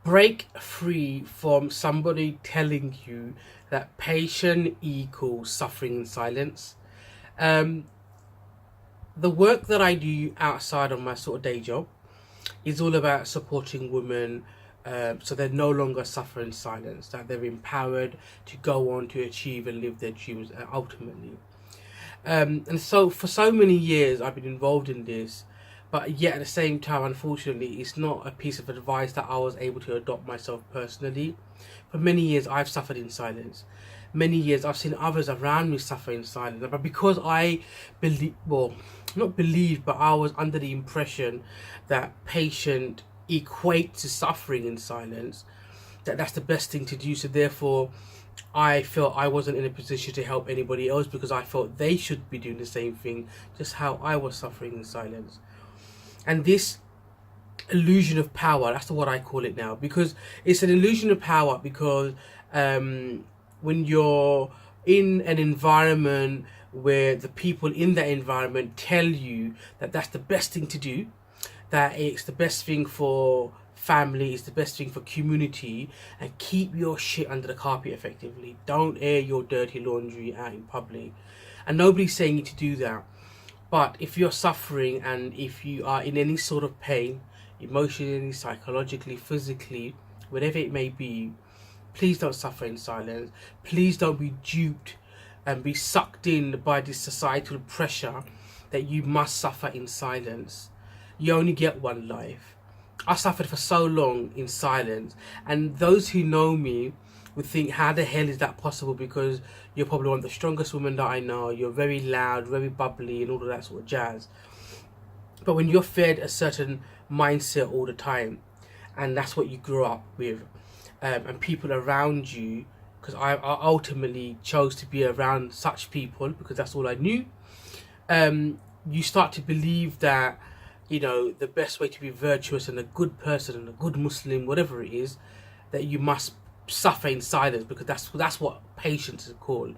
Break free from somebody telling you that patience equals suffering in silence. Um, the work that I do outside of my sort of day job is all about supporting women, so they're no longer suffering in silence, that they're empowered to go on to achieve and live their dreams ultimately. And so for so many years I've been involved in this, but yet at the same time, unfortunately, it's not a piece of advice that I was able to adopt myself personally. For many years I've suffered in silence. Many years I've seen others around me suffer in silence. But because I believe, well, not believe, but I was under the impression that patient equates to suffering in silence, that that's the best thing to do. So therefore, I felt I wasn't in a position to help anybody else because I felt they should be doing the same thing, just how I was suffering in silence. And this illusion of power, that's what I call it now, because it's an illusion of power. Because when you're in an environment where the people in that environment tell you that that's the best thing to do, that it's the best thing for family, it's the best thing for community, and keep your shit under the carpet effectively. Don't air your dirty laundry out in public. And nobody's saying you to do that. But if you're suffering and if you are in any sort of pain, emotionally, psychologically, physically, whatever it may be, please don't suffer in silence. Please don't be duped and be sucked in by this societal pressure that you must suffer in silence. You only get one life. I suffered for so long in silence, and those who know me would think, how the hell is that possible? Because you're probably one of the strongest women that I know. You're very loud, very bubbly, and all of that sort of jazz. But when you're fed a certain mindset all the time, and that's what you grew up with, and people around you, because I ultimately chose to be around such people because that's all I knew, you start to believe that, you know, the best way to be virtuous and a good person and a good Muslim, whatever it is, that you must suffer in silence, because that's what patience is called.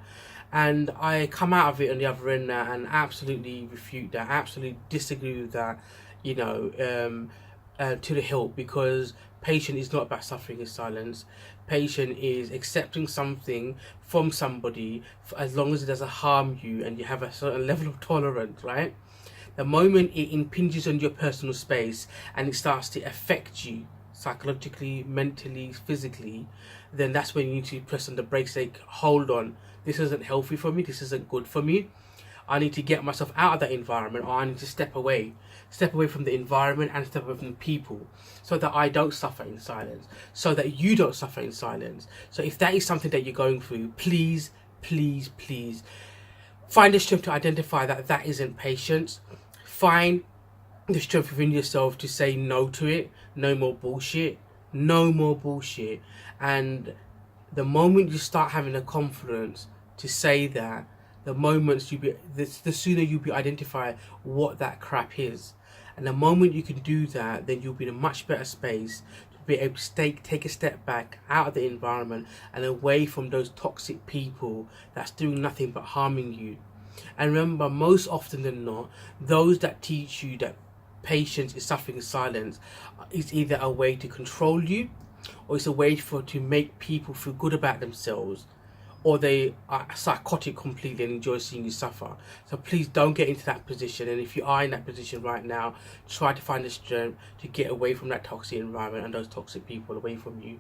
And I come out of it on the other end now and absolutely refute that, absolutely disagree with that, you know, to the hilt, because patience is not about suffering in silence. Patience is accepting something from somebody for as long as it doesn't harm you and you have a certain level of tolerance, right? The moment it impinges on your personal space and it starts to affect you psychologically, mentally, physically, then that's when you need to press on the brakes, say, hold on, this isn't healthy for me, this isn't good for me. I need to get myself out of that environment, or I need to step away from the environment and step away from the people, so that I don't suffer in silence, so that you don't suffer in silence. So if that is something that you're going through, please, please, please find the strength to identify that that isn't patience. Find the strength within yourself to say no to it. No more bullshit. No more bullshit. And the moment you start having the confidence to say that, the sooner you'll be identify what that crap is. And the moment you can do that, then you'll be in a much better space to be able to take a step back out of the environment and away from those toxic people that's doing nothing but harming you. And remember, most often than not, those that teach you that patience is suffering in silence is either a way to control you, or it's a way to make people feel good about themselves, or they are psychotic completely and enjoy seeing you suffer. So please don't get into that position. And if you are in that position right now, try to find the strength to get away from that toxic environment and those toxic people away from you.